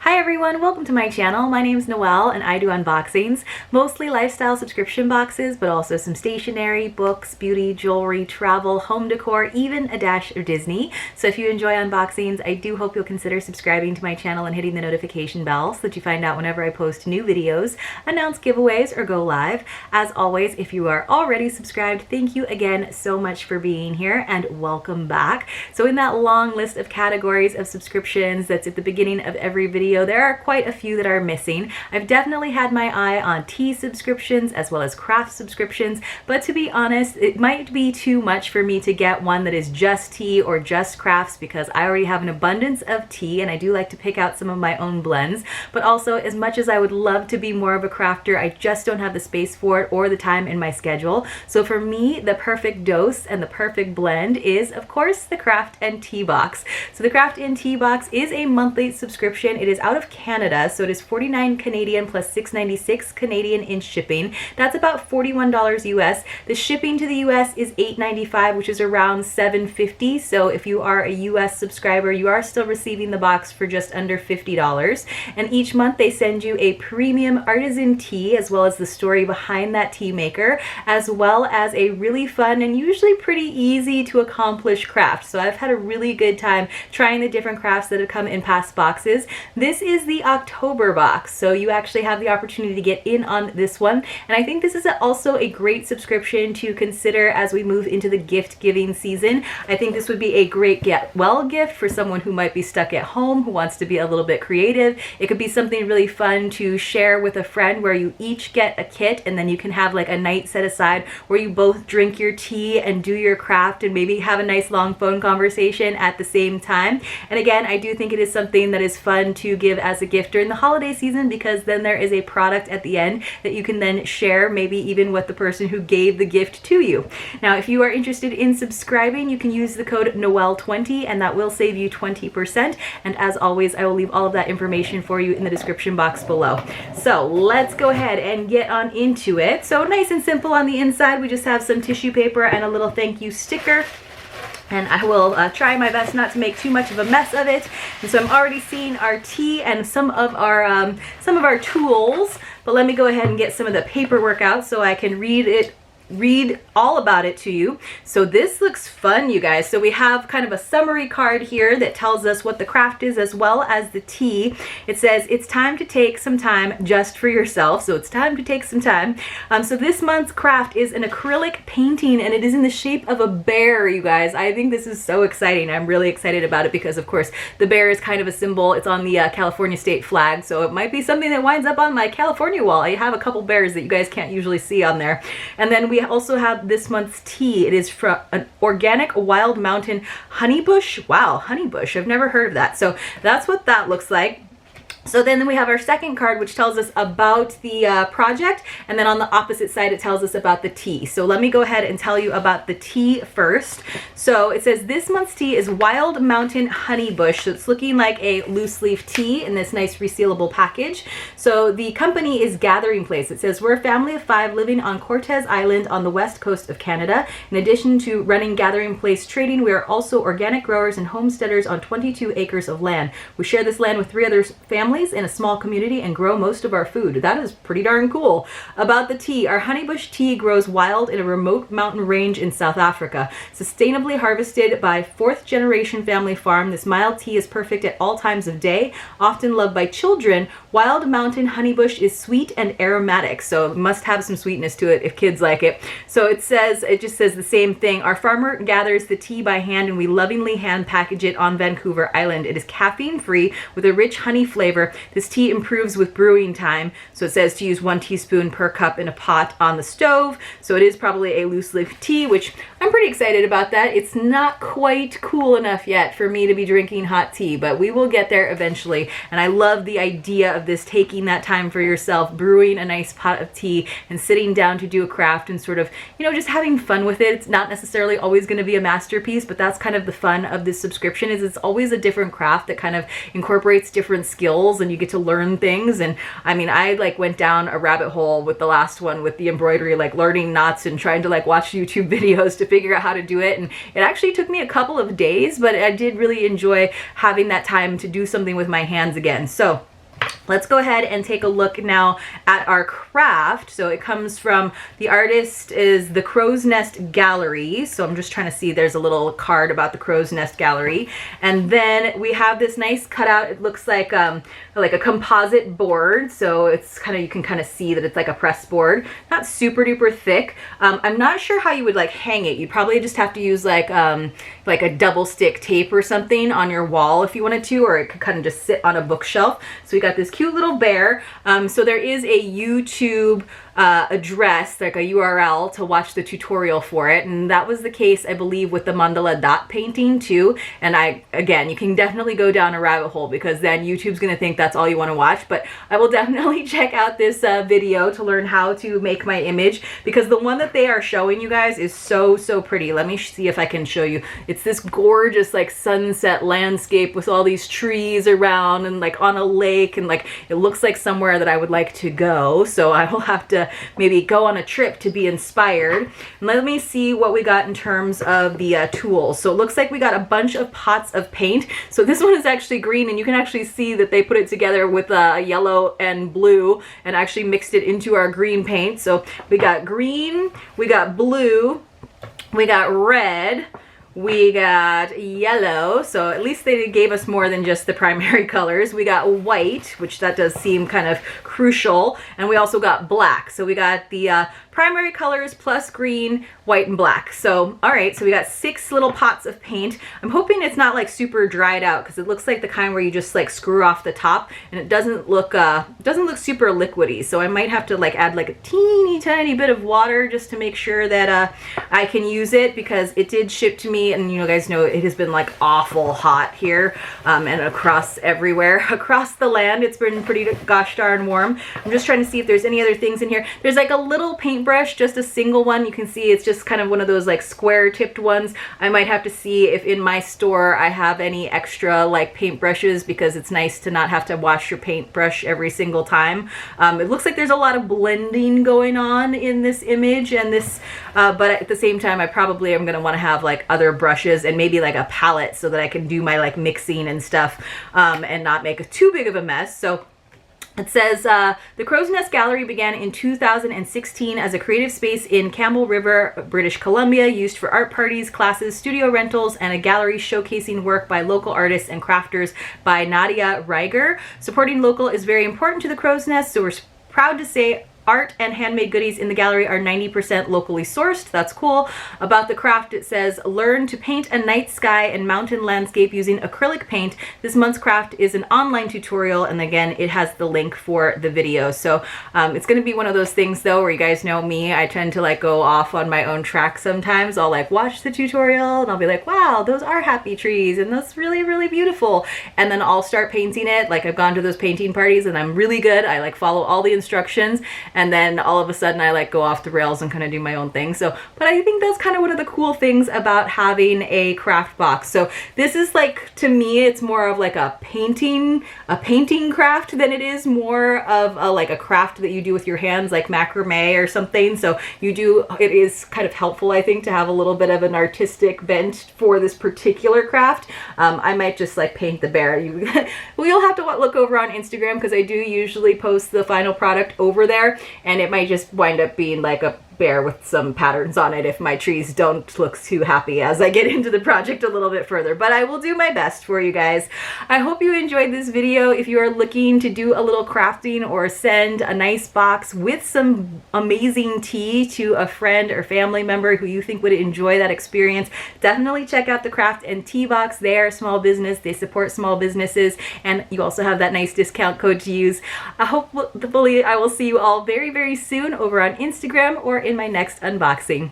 Hi everyone, welcome to my channel. My name is Noelle and I do unboxings, mostly lifestyle subscription boxes, but also some stationery, books, beauty, jewelry, travel, home decor, even a dash of Disney. So if you enjoy unboxings, I do hope you'll consider subscribing to my channel and hitting the notification bell so that you find out whenever I post new videos, announce giveaways, or go live. As always, if you are already subscribed, thank you again so much for being here and welcome back. So in that long list of categories of subscriptions that's at the beginning of every video, there are quite a few that are missing. I've definitely had my eye on tea subscriptions as well as craft subscriptions, but to be honest, it might be too much for me to get one that is just tea or just crafts because I already have an abundance of tea and I do like to pick out some of my own blends. But also, as much as I would love to be more of a crafter, I just don't have the space for it or the time in my schedule. So for me, the perfect dose and the perfect blend is, of course, the Craft and Tea Box. So the Craft and Tea Box is a monthly subscription. It is out of Canada, so it is 49 Canadian plus 6.96 Canadian in shipping. That's about $41 US. The shipping to the US is $8.95, which is around $7.50. So if you are a US subscriber, you are still receiving the box for just under $50. And each month they send you a premium artisan tea, as well as the story behind that tea maker, as well as a really fun and usually pretty easy to accomplish craft. So I've had a really good time trying the different crafts that have come in past boxes. This is the October box, so you actually have the opportunity to get in on this one. And I think this is also a great subscription to consider as we move into the gift giving season. I think this would be a great get well gift for someone who might be stuck at home, who wants to be a little bit creative. It could be something really fun to share with a friend where you each get a kit and then you can have like a night set aside where you both drink your tea and do your craft and maybe have a nice long phone conversation at the same time. And again, I do think it is something that is fun to give as a gift during the holiday season, because then there is a product at the end that you can then share, maybe even with the person who gave the gift to you. Now, if you are interested in subscribing, you can use the code Noelle20 and that will save you 20%. And as always, I will leave all of that information for you in the description box below. So let's go ahead and get on into it. So nice and simple on the inside, we just have some tissue paper and a little thank you sticker. And I will try my best not to make too much of a mess of it. And so I'm already seeing our tea and some of our tools. But let me go ahead and get some of the paperwork out so I can read all about it to you. So this looks fun, you guys. So we have kind of a summary card here that tells us what the craft is as well as the tea. It says it's time to take some time just for yourself. So it's time to take some time. So this month's craft is an acrylic painting and it is in the shape of a bear, you guys. I think this is so exciting. I'm really excited about it because, of course, the bear is kind of a symbol. It's on the California state flag, so it might be something that winds up on my California wall. I have a couple bears that you guys can't usually see on there. And then we also have this month's tea. It is from an organic wild mountain honeybush. Wow, honeybush. I've never heard of that. So that's what that looks like. So then we have our second card, which tells us about the project, and then on the opposite side it tells us about the tea. So let me go ahead and tell you about the tea first. So it says this month's tea is Wild Mountain Honeybush. So it's looking like a loose leaf tea in this nice resealable package. So the company is Gathering Place. It says we're a family of 5 living on Cortes Island on the west coast of Canada. In addition to running Gathering Place trading, we are also organic growers and homesteaders on 22 acres of land. We share this land with 3 other families in a small community and grow most of our food. That is pretty darn cool. About the tea, our honeybush tea grows wild in a remote mountain range in South Africa. Sustainably harvested by 4th generation family farm, this mild tea is perfect at all times of day. Often loved by children, Wild Mountain Honeybush is sweet and aromatic, so it must have some sweetness to it if kids like it. So it just says the same thing. Our farmer gathers the tea by hand and we lovingly hand package it on Vancouver Island. It is caffeine free with a rich honey flavor. This tea improves with brewing time. So it says to use 1 teaspoon per cup in a pot on the stove. So it is probably a loose leaf tea, which I'm pretty excited about that. It's not quite cool enough yet for me to be drinking hot tea, but we will get there eventually. And I love the idea of this, taking that time for yourself, brewing a nice pot of tea and sitting down to do a craft and sort of, you know, just having fun with it. It's not necessarily always going to be a masterpiece, but that's kind of the fun of this subscription, is it's always a different craft that kind of incorporates different skills and you get to learn things. And I mean, I like went down a rabbit hole with the last one with the embroidery, like learning knots and trying to like watch YouTube videos to figure out how to do it. And it actually took me a couple of days, but I did really enjoy having that time to do something with my hands again. So Let's go ahead and take a look now at our craft. So it comes from, the artist is the Crow's Nest Gallery. So I'm just trying to see, there's a little card about the Crow's Nest Gallery. And then we have this nice cutout. It looks like a composite board. So it's kind of, you can kind of see that it's like a press board. Not super duper thick. I'm not sure how you would like hang it. You'd probably just have to use like a double stick tape or something on your wall if you wanted to, or it could kind of just sit on a bookshelf. So we got this cute little bear. So there is a YouTube address, like a URL to watch the tutorial for it, and that was the case I believe with the mandala dot painting too. And again, you can definitely go down a rabbit hole because then YouTube's gonna think that's all you want to watch, but I will definitely check out this video to learn how to make my image, because the one that they are showing you guys is so pretty. Let me see if I can show you. It's this gorgeous like sunset landscape with all these trees around and like on a lake, and like it looks like somewhere that I would like to go. So I will have to maybe go on a trip to be inspired. And let me see what we got in terms of the tools. So it looks like we got a bunch of pots of paint. So this one is actually green, and you can actually see that they put it together with yellow and blue and actually mixed it into our green paint. So we got green, we got blue, we got red, we got yellow, so at least they gave us more than just the primary colors. We got white, which that does seem kind of crucial, and we also got black. So we got the primary colors plus green, white, and black. So all right, so we got 6 little pots of paint. I'm hoping it's not like super dried out, because it looks like the kind where you just like screw off the top, and it doesn't look super liquidy. So I might have to like add like a teeny tiny bit of water just to make sure that I can use it, because it did ship to me, and you guys know it has been like awful hot here and across everywhere across the land. It's been pretty gosh darn warm. I'm just trying to see if there's any other things in here. There's like a little paintbrush, just a single one. You can see it's just kind of one of those like square tipped ones. I might have to see if in my store I have any extra like paintbrushes, because it's nice to not have to wash your paintbrush every single time. It looks like there's a lot of blending going on in this image and this, but at the same time I probably am going to want to have like other brushes and maybe like a palette so that I can do my like mixing and stuff and not make too big of a mess. So it says, the Crow's Nest Gallery began in 2016 as a creative space in Campbell River, British Columbia, used for art parties, classes, studio rentals, and a gallery showcasing work by local artists and crafters by Nadia Reiger. Supporting local is very important to the Crow's Nest, so we're proud to say art and handmade goodies in the gallery are 90% locally sourced. That's cool. About the craft, it says, learn to paint a night sky and mountain landscape using acrylic paint. This month's craft is an online tutorial, and again, it has the link for the video. So it's going to be one of those things though, where you guys know me, I tend to like go off on my own track sometimes. I'll like watch the tutorial and I'll be like, wow, those are happy trees and that's really beautiful. And then I'll start painting it. Like I've gone to those painting parties and I'm really good. I like follow all the instructions, and then all of a sudden I like go off the rails and kind of do my own thing. So, but I think that's kind of one of the cool things about having a craft box. So this is like, to me, it's more of like a painting craft than it is more of like a craft that you do with your hands, like macrame or something. So it is kind of helpful, I think, to have a little bit of an artistic bent for this particular craft. I might just like paint the bear. Well, you'll have to look over on Instagram, because I do usually post the final product over there. And it might just wind up being like a bear with some patterns on it if my trees don't look too happy as I get into the project a little bit further. But I will do my best for you guys. I hope you enjoyed this video. If you are looking to do a little crafting or send a nice box with some amazing tea to a friend or family member who you think would enjoy that experience, definitely check out the Craft and Tea Box. They are a small business. They support small businesses, and you also have that nice discount code to use. Hopefully I will see you all very soon over on Instagram or in my next unboxing.